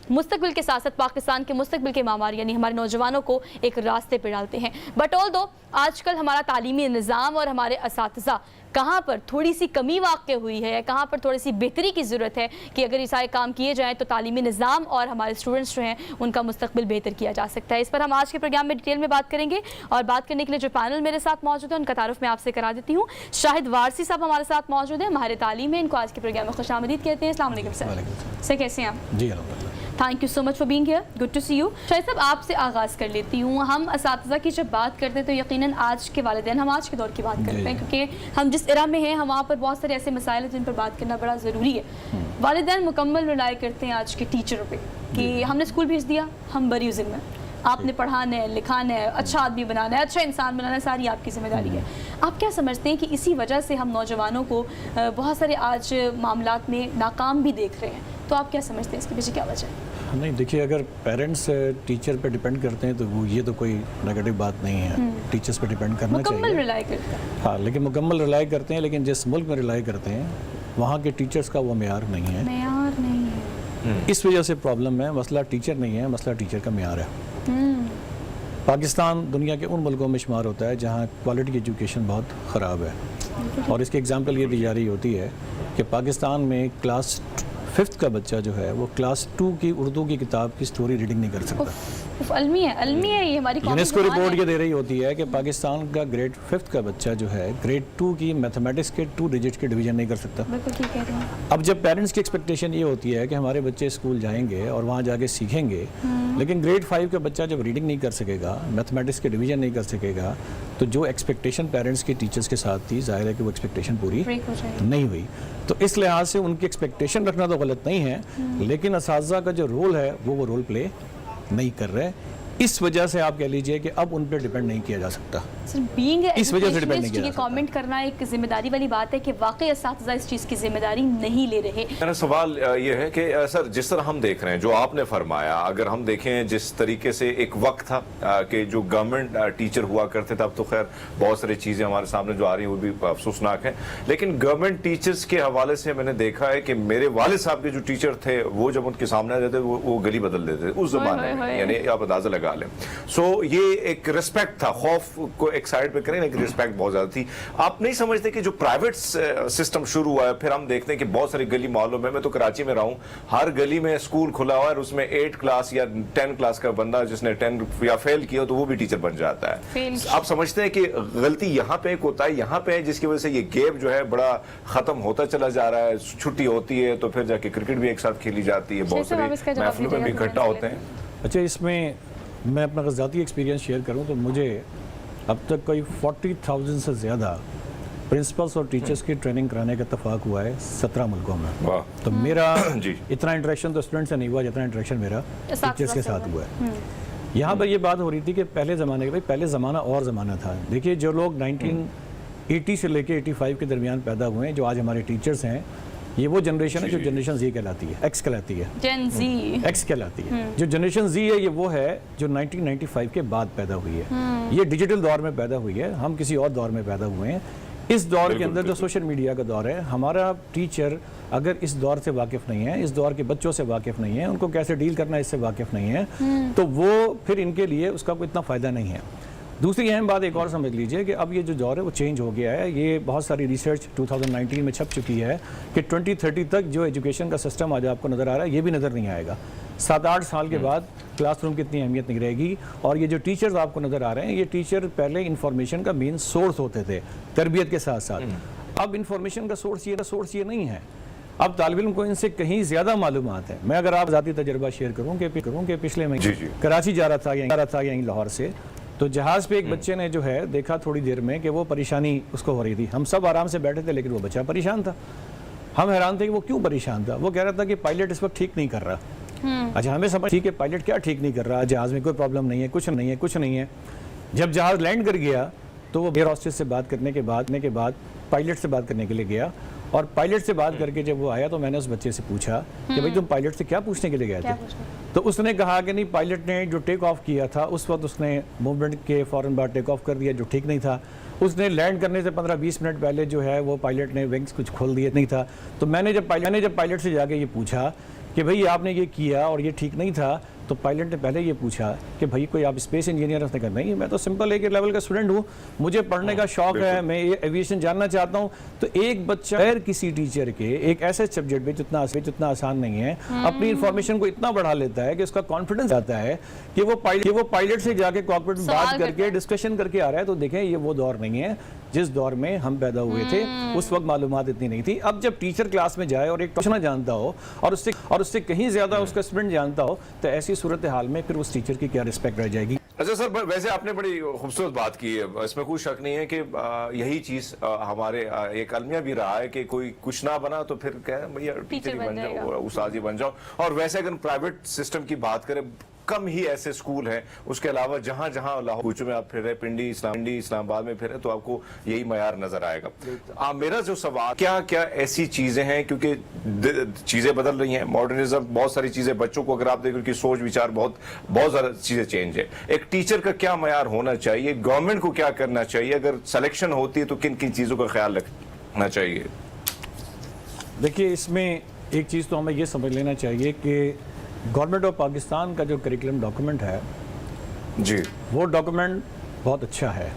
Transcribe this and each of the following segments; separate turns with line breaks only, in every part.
مستقبل کے ساتھ ساتھ پاکستان کے مستقبل کے معمار یعنی ہمارے نوجوانوں کو ایک راستے پہ ڈالتے ہیں. بٹ آل دو آج کل ہمارا تعلیمی نظام اور ہمارے اساتذہ کہاں پر تھوڑی سی کمی واقع ہوئی ہے, کہاں پر تھوڑی سی بہتری کی ضرورت ہے کہ اگر یہ سارے کام کیے جائیں تو تعلیمی نظام اور ہمارے اسٹوڈنٹس جو ہیں ان کا مستقبل بہتر کیا جا سکتا ہے. اس پر ہم آج کے پروگرام میں ڈیٹیل میں بات کریں گے, اور بات کرنے کے لیے جو پینل میرے ساتھ موجود ہے ان کا تعارف میں آپ سے کرا دیتی ہوں. شاہد وارسی صاحب ہمارے ساتھ موجود ہیں, ماہر تعلیم ہیں, ان کو آج کے پروگرام میں خوش آمدید کہتے ہیں. السلام علیکم سر. سر کیسے ہیں آپ؟
جی الحمدللہ.
Thank you so much for being here, good to see you. Shahid صاحب آپ سے آغاز کر لیتی ہوں. ہم اساتذہ کی جب بات کرتے ہیں تو یقیناً آج کے والدین, ہم آج کے دور کی بات کرتے ہیں کیونکہ ہم جس ایرا میں ہیں ہم وہاں پر بہت سارے ایسے مسائل ہیں جن پر بات کرنا بڑا ضروری ہے. والدین مکمل رلائی کرتے ہیں آج کے ٹیچروں پہ کہ ہم نے اسکول بھیج دیا, ہم بری ذمہ, آپ نے پڑھانا ہے, لکھانا ہے, اچھا آدمی بنانا ہے, اچھا انسان بنانا ہے, ساری آپ کی ذمہ داری ہے. آپ کیا سمجھتے ہیں کہ اسی وجہ سے ہم نوجوانوں کو بہت سارے آج معاملات میں ناکام بھی دیکھ رہے ہیں, تو آپ کیا سمجھتے ہیں اس کے پیچھے کیا وجہ ہے؟
نہیں دیکھیے, اگر پیرنٹس ٹیچر پہ ڈیپینڈ کرتے ہیں تو وہ یہ تو کوئی نیگیٹو بات نہیں ہے, ٹیچرز پہ ڈیپینڈ کرنا چاہیے.
مکمل رلائی کرتے ہیں.
ہاں لیکن مکمل رلائی کرتے ہیں, لیکن جس ملک میں رلائی کرتے ہیں وہاں کے ٹیچرز کا وہ معیار نہیں ہے.
معیار نہیں ہے,
اس وجہ سے پرابلم ہے. مسئلہ ٹیچر نہیں ہے, مسئلہ ٹیچر کا معیار ہے. پاکستان دنیا کے ان ملکوں میں شمار ہوتا ہے جہاں کوالٹی ایجوکیشن بہت خراب ہے, اور اس کی ایگزامپل یہ دی جا رہی ہوتی ہے کہ پاکستان میں کلاس 5th کا بچہ جو ہے وہ کلاس 2 کی اردو کی کتاب کی سٹوری ریڈنگ نہیں کر سکتا.
علمی ہے یہ ہماری
یونیسکو رپورٹ یہ دے رہی ہوتی ہے کہ پاکستان کا گریڈ 5th کا بچہ جو ہے گریڈ 2 کی میتھمیٹکس کے 2 ڈیجٹس کے ڈویژن نہیں کر سکتا.
بالکل ٹھیک کہہ رہے ہیں.
اب جب پیرنٹس کی ایکسپیکٹیشن یہ ہوتی ہے کہ ہمارے بچے اسکول جائیں گے اور وہاں جا کے سیکھیں گے, لیکن گریڈ 5 کا بچہ جب ریڈنگ نہیں کر سکے گا, میتھمیٹکس کے ڈویژن نہیں کر سکے گا, تو جو ایکسپیکٹیشن پیرنٹس کی ٹیچرز کے ساتھ تھی ظاہر ہے کہ وہ ایکسپیکٹیشن پوری نہیں ہوئی. تو اس لحاظ سے ان کی ایکسپیکٹیشن رکھنا تو غلط نہیں ہے, لیکن اساتذہ کا جو رول ہے وہ رول پلے نہیں کر رہے. اس وجہ سے آپ کہہ لیجئے کہ اب ان پہ ڈیپینڈ نہیں کیا جا سکتا. اس وجہ سے ڈیپینڈ نہیں کیا جا سکتا.
کامنٹ کرنا ایک ذمہ داری والی بات ہے کہ واقعی اساتذہ اس چیز کی ذمہ داری نہیں لے رہے.
میرا سوال یہ ہے کہ سر جس طرح ہم دیکھ رہے ہیں جو آپ نے فرمایا, اگر ہم دیکھیں جس طریقے سے ایک وقت تھا کہ جو گورنمنٹ ٹیچر ہوا کرتے تھے, اب تو خیر بہت ساری چیزیں ہمارے سامنے جو آ رہی ہیں وہ بھی افسوسناک ہیں, لیکن گورنمنٹ ٹیچرز کے حوالے سے میں نے دیکھا ہے کہ میرے والد صاحب کے جو ٹیچر تھے وہ جب ان کے سامنے آ جاتے وہ گلی بدل دیتے اس زمانے میں, یعنی آپ اندازہ لگا لیں. یہ ایک ریسپیکٹ تھا, خوف کو ایک سائڈ پہ کریں, لیکن ریسپیکٹ بہت زیادہ تھی. آپ نہیں سمجھتے کہ جو پرائیویٹ سسٹم شروع ہوا ہے, پھر ہم دیکھتے ہیں کہ بہت ساری گلی محلوں میں تو کراچی میں رہا ہوں, ہر گلی میں اسکول کھلا ہوا ہے اور اس میں 8 کلاس یا 10 کلاس کا بندہ جس نے 10 یا فیل کیا تو وہ بھی ٹیچر بن جاتا ہے. آپ سمجھتے ہیں کہ غلطی یہاں پہ ایک ہوتا ہے, یہاں پہ ہے, جس کی وجہ سے یہ گیپ جو ہے بڑا ختم ہوتا چلا جا رہا ہے. چھٹی ہوتی ہے تو پھر جا کے کرکٹ بھی ایک ساتھ کھیلی جاتی ہے, بہت سارے محفلوں میں بھی اکٹھا ہوتے ہیں.
اچھا, اس میں میں اپنا ذاتی ایکسپیرینس شیئر کروں تو مجھے اب تک کوئی 40,000 سے زیادہ پرنسپلس اور ٹیچرز کی ٹریننگ کرانے کا اتفاق ہوا ہے 17 ملکوں میں. تو میرا اتنا انٹریکشن تو اسٹوڈنٹ سے نہیں ہوا جتنا انٹریکشن میرا ٹیچرز کے ساتھ ہوا ہے. یہاں پر یہ بات ہو رہی تھی کہ پہلے زمانے کے پہلے زمانہ اور زمانہ تھا. دیکھیے جو لوگ 1980 سے لے کے 85 کے درمیان پیدا ہوئے ہیں, جو آج ہمارے ٹیچرز ہیں, یہ وہ جنریشن ہے جو جنریشن زی کہلاتی ہے, ایکس کہلاتی ہے, جن زی ایکس کہلاتی ہے. جو جنریشن زی ہے یہ وہ ہے جو 1995 کے بعد پیدا ہوئی ہے. یہ ڈیجیٹل دور میں پیدا ہوئی ہے, ہم کسی اور دور میں پیدا ہوئے ہیں. اس دور کے اندر جو سوشل میڈیا کا دور ہے, ہمارا ٹیچر اگر اس دور سے واقف نہیں ہے, اس دور کے بچوں سے واقف نہیں ہے, ان کو کیسے ڈیل کرنا اس سے واقف نہیں ہے, تو وہ پھر ان کے لیے اس کا کوئی اتنا فائدہ نہیں ہے. دوسری اہم بات ایک اور سمجھ لیجئے کہ اب یہ جو دور ہے وہ چینج ہو گیا ہے. یہ بہت ساری ریسرچ 2019 میں چھپ چکی ہے کہ 2030 تک جو ایجوکیشن کا سسٹم آج آپ کو نظر آ رہا ہے یہ بھی نظر نہیں آئے گا. 7-8 سال کے بعد کلاس روم کی اتنی اہمیت نہیں رہے گی. اور یہ جو ٹیچرز آپ کو نظر آ رہے ہیں, یہ ٹیچر پہلے انفارمیشن کا مین سورس ہوتے تھے تربیت کے ساتھ ساتھ. اب انفارمیشن کا سورس یہ نہیں ہے. اب طالب علم کو ان سے کہیں زیادہ معلومات ہیں. میں اگر آپ ذاتی تجربہ شیئر کروں کہ پچھلے مہینے کراچی جا رہا تھا یہیں لاہور سے, تو جہاز پہ ایک بچے نے جو ہے دیکھا تھوڑی دیر میں کہ وہ پریشانی اس کو ہو رہی تھی. ہم سب آرام سے بیٹھے تھے لیکن وہ بچہ پریشان تھا. ہم حیران تھے کہ وہ کیوں پریشان تھا. وہ کہہ رہا تھا کہ پائلٹ اس وقت ٹھیک نہیں کر رہا. اچھا, ہمیں سمجھ ٹھیک ہے پائلٹ کیا ٹھیک نہیں کر رہا, جہاز میں کوئی پرابلم نہیں ہے, کچھ نہیں ہے. جب جہاز لینڈ کر گیا تو وہ ایئر ہوسٹس سے بات کرنے کے بعد پائلٹ سے بات کرنے کے لیے گیا, اور پائلٹ سے بات کر کے جب وہ آیا تو میں نے اس بچے سے پوچھا کہ بھائی تم پائلٹ سے کیا پوچھنے کے لیے گئے تھے. تو اس نے کہا کہ نہیں, پائلٹ نے جو ٹیک آف کیا تھا اس وقت اس نے موومنٹ کے فوراً بعد ٹیک آف کر دیا جو ٹھیک نہیں تھا. اس نے لینڈ کرنے سے 15-20 منٹ پہلے جو ہے وہ پائلٹ نے ونگز کچھ کھول دیے نہیں تھا. تو میں نے جب پائلٹ سے جا کے یہ پوچھا کہ بھئی آپ نے یہ کیا اور یہ ٹھیک نہیں تھا, تو پائلٹ نے پہلے یہ پوچھا کہ بھائی کوئی آپ اسپیس انجینئر؟ اس نے کہا نہیں, میں تو سمپل ایک لیول کا اسٹوڈنٹ ہوں, مجھے پڑھنے کا شوق ہے, میں یہ ایویشن جاننا چاہتا ہوں. تو ایک بچہ غیر کسی ٹیچر کے ایک ایسے سبجیکٹ میں جتنا آسان نہیں ہے, اپنی انفارمیشن کو اتنا بڑھا لیتا ہے کہ اس کا کانفیڈنس آتا ہے کہ وہ پائلٹ سے جا کے کاکپٹ میں بات کر کے ڈسکشن کر کے آ رہا ہے. تو دیکھیں یہ وہ دور نہیں ہے جس دور میں ہم پیدا ہوئے تھے. اس وقت معلومات اتنی نہیں تھی. اب جب ٹیچر کلاس میں جائے اور ایک ٹیچر جانتا ہو اور اس سے کہیں زیادہ اس کا اسٹوڈنٹ جانتا ہو, تو ایسی صورتحال میں پھر اس ٹیچر کی کیا رسپیکٹ رہ جائے گی.
اچھا سر, ویسے آپ نے بڑی خوبصورت بات کی ہے, اس میں کوئی شک نہیں ہے کہ یہی چیز ہمارے ایک المیہ بھی رہا ہے کہ کوئی کچھ نہ بنا تو پھر کہہ بھیا ٹیچر ہی بن جاؤ, استاد ہی بن جاؤ. اور ویسے اگر پرائیویٹ سسٹم کی بات کریں, کم ہی ایسے اسکول ہیں, اس کے علاوہ جہاں لاہور کوچوں میں آپ پھر رہے, پنڈی اسلام آباد میں پھر رہے, تو آپ کو یہی معیار نظر آئے گا. میرا جو سوال, کیا ایسی چیزیں ہیں, کیونکہ چیزیں بدل رہی ہیں, ماڈرنزم, بہت ساری چیزیں, بچوں کو اگر آپ دیکھیں کہ سوچ وچار بہت زیادہ چیزیں چینج ہے. ایک ٹیچر کا کیا معیار ہونا چاہیے, گورنمنٹ کو کیا کرنا چاہیے, اگر سلیکشن ہوتی ہے تو کن چیزوں کا خیال رکھنا چاہیے؟
دیکھیے اس میں ایک چیز تو ہمیں یہ سمجھ لینا چاہیے کہ گورنمنٹ آف پاکستان کا جو کریکولم ڈاکومنٹ ہے
جی, وہ
ڈاکومنٹ بہت اچھا ہے.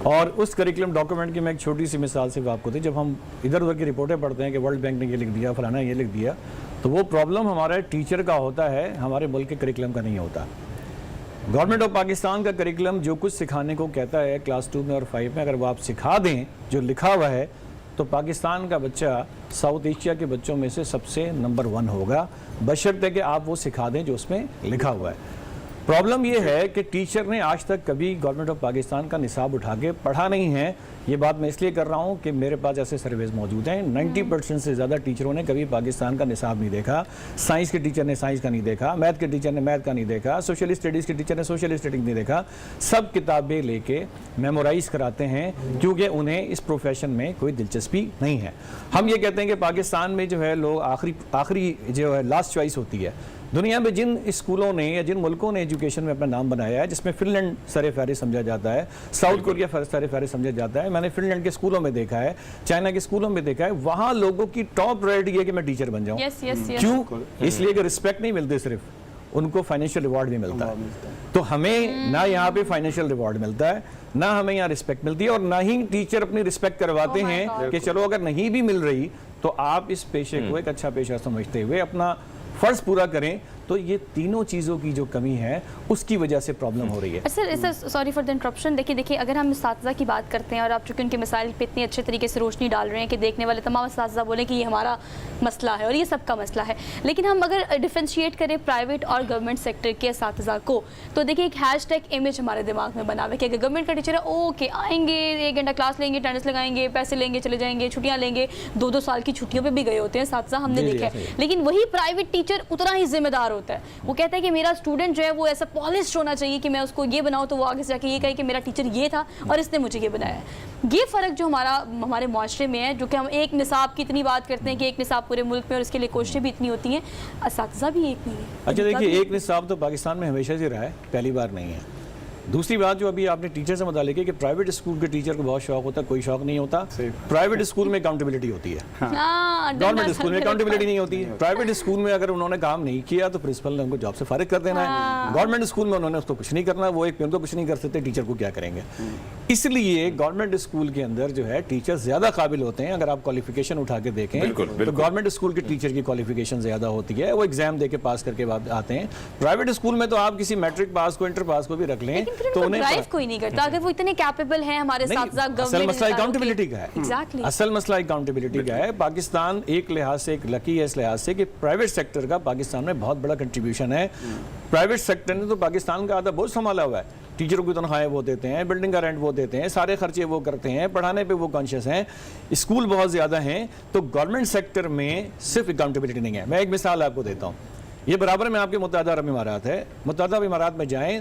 اور اس کریکولم ڈاکومنٹ کی میں ایک چھوٹی سی مثال سے آپ کو دی. جب ہم ادھر ادھر کی رپورٹیں پڑھتے ہیں کہ ورلڈ بینک نے یہ لکھ دیا, فلانا یہ لکھ دیا, تو وہ پرابلم ہمارے ٹیچر کا ہوتا ہے, ہمارے ملک کے کریکولم کا نہیں ہوتا. گورنمنٹ آف پاکستان کا کریکولم جو کچھ سکھانے کو کہتا ہے کلاس 2 میں اور 5 میں, اگر وہ آپ سکھا دیں جو لکھا ہوا ہے, تو پاکستان کا بچہ ساؤتھ ایشیا کے بچوں میں سے سب سے نمبر 1 ہوگا, بشرطے کہ آپ وہ سکھا دیں جو اس میں لکھا ہوا ہے. پرابلم یہ ہے کہ ٹیچر نے آج تک کبھی گورنمنٹ آف پاکستان کا نصاب اٹھا کے پڑھا نہیں ہے. یہ بات میں اس لیے کر رہا ہوں کہ میرے پاس ایسے سرویز موجود ہیں, 90% سے زیادہ ٹیچروں نے کبھی پاکستان کا نصاب نہیں دیکھا. سائنس کے ٹیچر نے سائنس کا نہیں دیکھا, میتھ کے ٹیچر نے میتھ کا نہیں دیکھا, سوشل اسٹڈیز کے ٹیچر نے سوشل اسٹڈیز نہیں دیکھا. سب کتابیں لے کے میمورائز کراتے ہیں کیونکہ انہیں اس پروفیشن میں کوئی دلچسپی نہیں ہے. ہم یہ کہتے ہیں کہ پاکستان میں جو ہے لوگ آخری جو ہے لاسٹ چوائس ہوتی ہے. دنیا میں جن اسکولوں نے یا جن ملکوں نے ایجوکیشن میں اپنا نام بنایا ہے, جس میں فن لینڈ سر فہرست سمجھا جاتا ہے, ساؤتھ کوریا سر فہرست سمجھا جاتا ہے, میں نے فن لینڈ کے اسکولوں میں دیکھا ہے, چائنا کے اسکولوں میں دیکھا ہے, وہاں لوگوں کی ٹاپ پرائرٹی ہے کہ میں ٹیچر بن جاؤں. کیوں؟ اس لیے کہ رسپیکٹ نہیں ملتے, صرف ان کو فائنینشیل ریوارڈ بھی ملتا ہے. تو ہمیں نہ یہاں پہ فائنینشیل ریوارڈ ملتا ہے, نہ ہمیں یہاں رسپیکٹ ملتی ہے, اور نہ ہی ٹیچر اپنی رسپیکٹ کرواتے ہیں کہ چلو اگر نہیں بھی مل رہی تو آپ اس پیشے کو ایک اچھا پیشہ سمجھتے ہوئے اپنا فرض پورا کریں. تو یہ تینوں چیزوں کی جو کمی ہے اس کی وجہ سے پرابلم ہو رہی ہے.
Sir sorry for the interruption. دیکھیے اگر ہم اساتذہ کی بات کرتے ہیں اور آپ چونکہ ان کے مسائل پہ اتنے اچھے طریقے سے روشنی ڈال رہے ہیں کہ دیکھنے والے تمام اساتذہ بولیں کہ یہ ہمارا مسئلہ ہے اور یہ سب کا مسئلہ ہے, لیکن ہم اگر ڈیفرینشیٹ کریں پرائیویٹ اور گورنمنٹ سیکٹر کے اساتذہ کو, تو دیکھیے ایک ہیش ٹیگ امیج ہمارے دماغ میں بنا ہوا ہے کہ اگر گورنمنٹ کا ٹیچر ہے اوکے آئیں گے, 1 گھنٹہ کلاس لیں گے, اٹینڈنس لگائیں گے, پیسے لیں گے, چلے جائیں گے, چھٹیاں لیں گے. 2 سال کی چھٹیوں پہ بھی گئے ہوتے ہیں اساتذہ, ہم نے دیکھا ہے. لیکن وہی پرائیویٹ ٹیچر اتنا ہی ذمہ دار ہوتا ہے. وہ کہتا ہے کہ میرا اسٹوڈنٹ جو ہے وہ ایسا پالشڈ ہونا چاہیے کہ میں اس کو یہ بناؤں تو وہ آگے سے جا کے یہ کہے کہ میرا ٹیچر یہ تھا اور اس نے مجھے یہ بنایا ہے. یہ فرق جو ہمارے معاشرے میں ہے, جو کہ ہم ایک نصاب کی اتنی بات کرتے ہیں کہ ایک نصاب پورے ملک میں اور اس کے لیے کوششیں بھی اتنی ہوتی ہیں, اساتذہ بھی ایک نہیں ہے.
اچھا دیکھیے, ایک نصاب تو پاکستان میں ہمیشہ سے رہا ہے, پہلی بار نہیں ہے. دوسری بات جو ابھی آپ نے ٹیچر سے متعلق ہے کہ پرائیویٹ اسکول کے ٹیچر کو بہت شوق ہوتا ہے, کوئی شوق نہیں ہوتا. پرائیویٹ اسکول میں اکاؤنٹیبلٹی ہوتی ہے, گورنمنٹ اسکول میں اکاؤنٹیبلٹی نہیں ہوتی ہے. پرائیویٹ اسکول میں اگر انہوں نے کام نہیں کیا تو پرنسپل نے ان کو جاب سے فارغ کر دینا ہے. گورنمنٹ اسکول میں انہوں نے اس کو کچھ نہیں کرنا, وہ ایک پیون کو کچھ نہیں کر سکتے, ٹیچر کو کیا کریں گے. اس لیے گورنمنٹ اسکول کے اندر جو ہے ٹیچر زیادہ قابل ہوتے ہیں. اگر آپ کوالیفیکیشن اٹھا کے دیکھیں تو گورنمنٹ اسکول کے ٹیچر کی کوالیفیکیشن زیادہ ہوتی ہے, وہ ایگزام دے کے پاس کر کے بعد آتے ہیں. پرائیویٹ اسکول میں تو آپ کسی میٹرک پاس کو, انٹر پاس کو بھی رکھ لیں تو انہیں
کوئی نہیں کرتا. اگر وہ اتنے کیپیبل ہیں ہمارے اساتذہ,
اصل مسئلہ اکاؤنٹیبلٹی کا ہے. اصل مسئلہ اکاؤنٹیبلٹی کا ہے. پاکستان ایک لحاظ سے ایک لکی ہے اس لحاظ سے کہ پرائیویٹ سیکٹر کا پاکستان میں بہت بڑا کنٹریبیوشن ہے. پرائیویٹ سیکٹر نے تو پاکستان کا آدھا بوجھ سنبھالا ہوا ہے. ٹیچروں کی تنخواہیں وہ دیتے ہیں, بلڈنگ کا رینٹ وہ دیتے ہیں, سارے خرچے وہ کرتے ہیں, پڑھانے پہ وہ کانشیس ہیں, اسکول بہت زیادہ ہیں. تو گورنمنٹ سیکٹر میں صرف اکاؤنٹیبلٹی نہیں ہے. میں ایک مثال آپ کو دیتا ہوں. یہ برابر میں آپ کے متحدہ عرب امارات ہے. متحدہ عرب امارات میں جائیں